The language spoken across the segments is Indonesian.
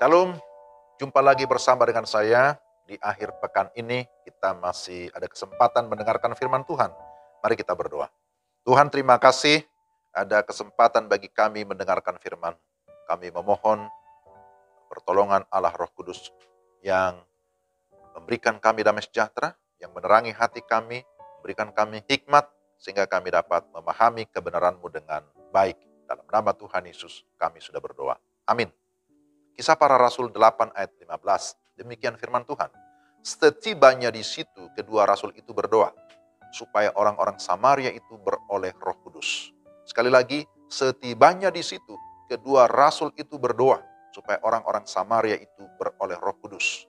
Shalom, jumpa lagi bersama dengan saya. Di akhir pekan ini kita masih ada kesempatan mendengarkan firman Tuhan. Mari kita berdoa. Tuhan, terima kasih ada kesempatan bagi kami mendengarkan firman. Kami memohon pertolongan Allah Roh Kudus yang memberikan kami damai sejahtera, yang menerangi hati kami, memberikan kami hikmat, sehingga kami dapat memahami kebenaran-Mu dengan baik. Dalam nama Tuhan Yesus kami sudah berdoa. Amin. Kisah Para Rasul 8 ayat 15. Demikian firman Tuhan. Setibanya di situ kedua rasul itu berdoa supaya orang-orang Samaria itu beroleh Roh Kudus. Sekali lagi, setibanya di situ kedua rasul itu berdoa supaya orang-orang Samaria itu beroleh Roh Kudus.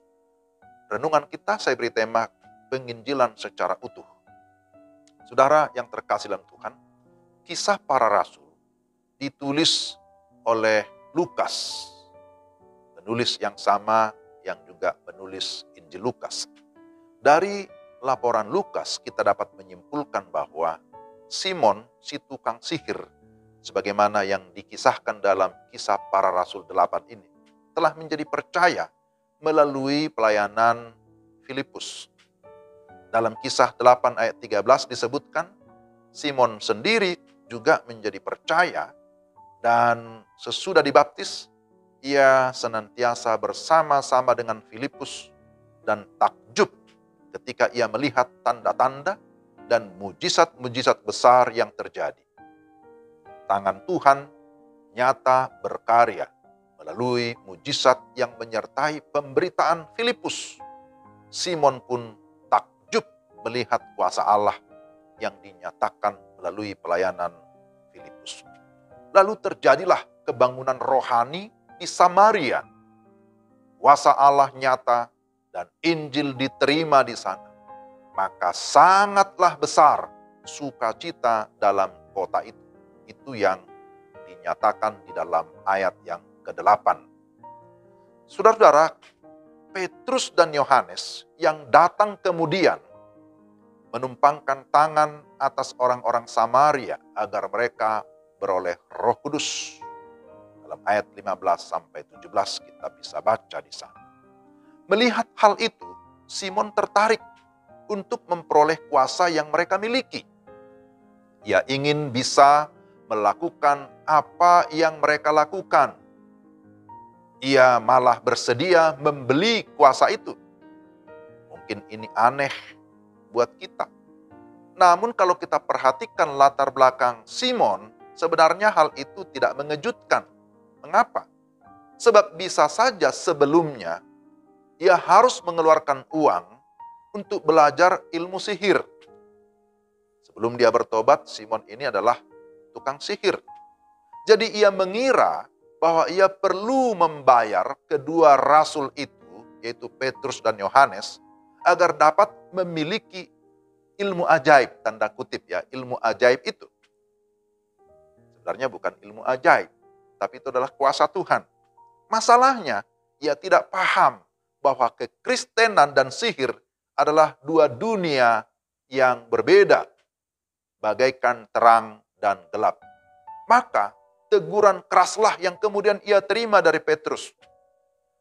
Renungan kita saya beri tema penginjilan secara utuh. Saudara yang terkasih dalam Tuhan, Kisah Para Rasul ditulis oleh Lukas, penulis yang sama yang juga menulis Injil Lukas. Dari laporan Lukas kita dapat menyimpulkan bahwa Simon si tukang sihir, sebagaimana yang dikisahkan dalam Kisah Para Rasul 8 ini, telah menjadi percaya melalui pelayanan Filipus. Dalam Kisah 8 ayat 13 disebutkan, Simon sendiri juga menjadi percaya dan sesudah dibaptis, ia senantiasa bersama-sama dengan Filipus dan takjub ketika ia melihat tanda-tanda dan mujizat-mujizat besar yang terjadi. Tangan Tuhan nyata berkarya melalui mujizat yang menyertai pemberitaan Filipus. Simon pun takjub melihat kuasa Allah yang dinyatakan melalui pelayanan Filipus. Lalu terjadilah kebangunan rohani di Samaria. Kuasa Allah nyata dan Injil diterima di sana. Maka sangatlah besar sukacita dalam kota itu. Itu yang dinyatakan di dalam ayat yang ke-8. Saudara-saudara, Petrus dan Yohanes yang datang kemudian menumpangkan tangan atas orang-orang Samaria agar mereka beroleh Roh Kudus. Dalam ayat 15 sampai 17 kita bisa baca di sana. Melihat hal itu, Simon tertarik untuk memperoleh kuasa yang mereka miliki. Ia ingin bisa melakukan apa yang mereka lakukan. Ia malah bersedia membeli kuasa itu. Mungkin ini aneh buat kita. Namun kalau kita perhatikan latar belakang Simon, sebenarnya hal itu tidak mengejutkan. Mengapa? Sebab bisa saja sebelumnya ia harus mengeluarkan uang untuk belajar ilmu sihir. Sebelum dia bertobat, Simon ini adalah tukang sihir. Jadi ia mengira bahwa ia perlu membayar kedua rasul itu, yaitu Petrus dan Yohanes, agar dapat memiliki ilmu ajaib, tanda kutip ya, ilmu ajaib itu. Sebenarnya bukan ilmu ajaib, tapi itu adalah kuasa Tuhan. Masalahnya, ia tidak paham bahwa kekristenan dan sihir adalah dua dunia yang berbeda, bagaikan terang dan gelap. Maka, teguran keraslah yang kemudian ia terima dari Petrus.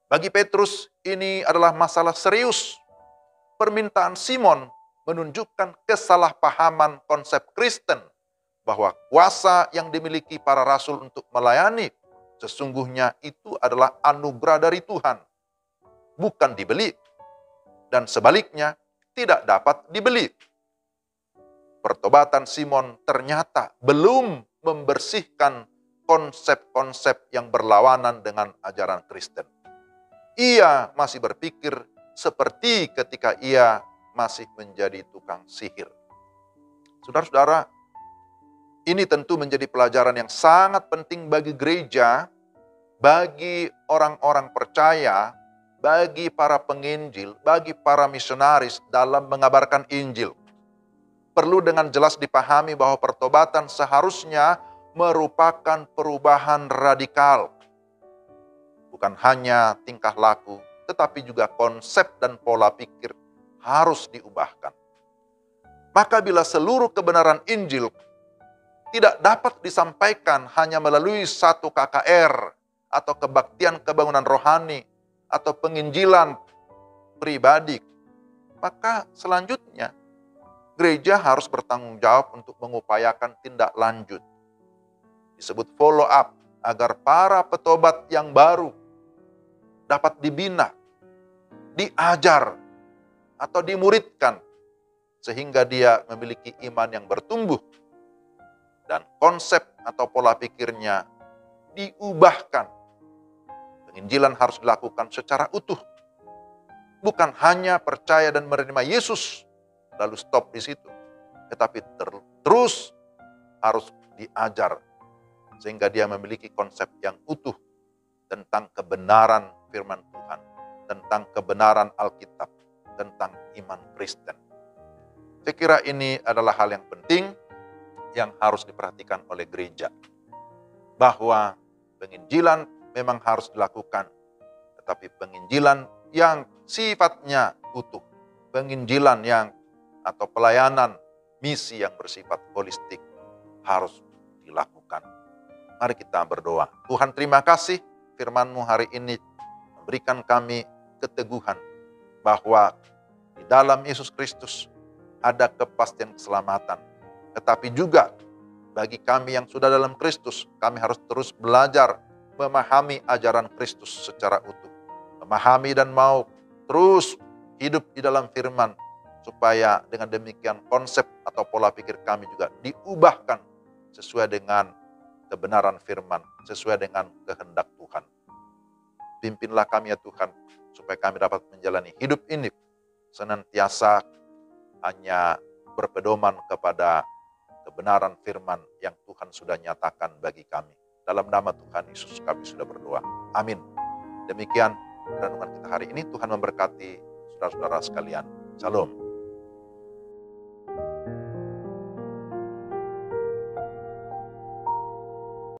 Bagi Petrus, ini adalah masalah serius. Permintaan Simon menunjukkan kesalahpahaman konsep Kristen, bahwa kuasa yang dimiliki para rasul untuk melayani sesungguhnya itu adalah anugerah dari Tuhan, bukan dibeli, dan sebaliknya tidak dapat dibeli. Pertobatan Simon ternyata belum membersihkan konsep-konsep yang berlawanan dengan ajaran Kristen. Ia masih berpikir seperti ketika ia masih menjadi tukang sihir. Saudara-saudara, ini tentu menjadi pelajaran yang sangat penting bagi gereja, bagi orang-orang percaya, bagi para penginjil, bagi para misionaris dalam mengabarkan Injil. Perlu dengan jelas dipahami bahwa pertobatan seharusnya merupakan perubahan radikal. Bukan hanya tingkah laku, tetapi juga konsep dan pola pikir harus diubahkan. Maka bila seluruh kebenaran Injil tidak dapat disampaikan hanya melalui satu KKR atau kebaktian kebangunan rohani, atau penginjilan pribadi, maka selanjutnya gereja harus bertanggung jawab untuk mengupayakan tindak lanjut. Disebut follow up, agar para petobat yang baru dapat dibina, diajar, atau dimuridkan, sehingga dia memiliki iman yang bertumbuh, dan konsep atau pola pikirnya diubahkan. Penginjilan harus dilakukan secara utuh, bukan hanya percaya dan menerima Yesus, lalu stop di situ. Tetapi terus harus diajar, sehingga dia memiliki konsep yang utuh tentang kebenaran firman Tuhan, tentang kebenaran Alkitab, tentang iman Kristen. Saya kira ini adalah hal yang penting yang harus diperhatikan oleh gereja. Bahwa penginjilan memang harus dilakukan, tetapi penginjilan yang sifatnya utuh, penginjilan yang atau pelayanan misi yang bersifat holistik harus dilakukan. Mari kita berdoa. Tuhan, terima kasih firman-Mu hari ini memberikan kami keteguhan bahwa di dalam Yesus Kristus ada kepastian keselamatan. Tetapi juga bagi kami yang sudah dalam Kristus, kami harus terus belajar memahami ajaran Kristus secara utuh. Memahami dan mau terus hidup di dalam firman, supaya dengan demikian konsep atau pola pikir kami juga diubahkan sesuai dengan kebenaran firman, sesuai dengan kehendak Tuhan. Pimpinlah kami ya Tuhan, supaya kami dapat menjalani hidup ini senantiasa hanya berpedoman kepada kebenaran firman yang Tuhan sudah nyatakan bagi kami. Dalam nama Tuhan Yesus kami sudah berdoa. Amin. Demikian renungan kita hari ini. Tuhan memberkati saudara-saudara sekalian. Shalom.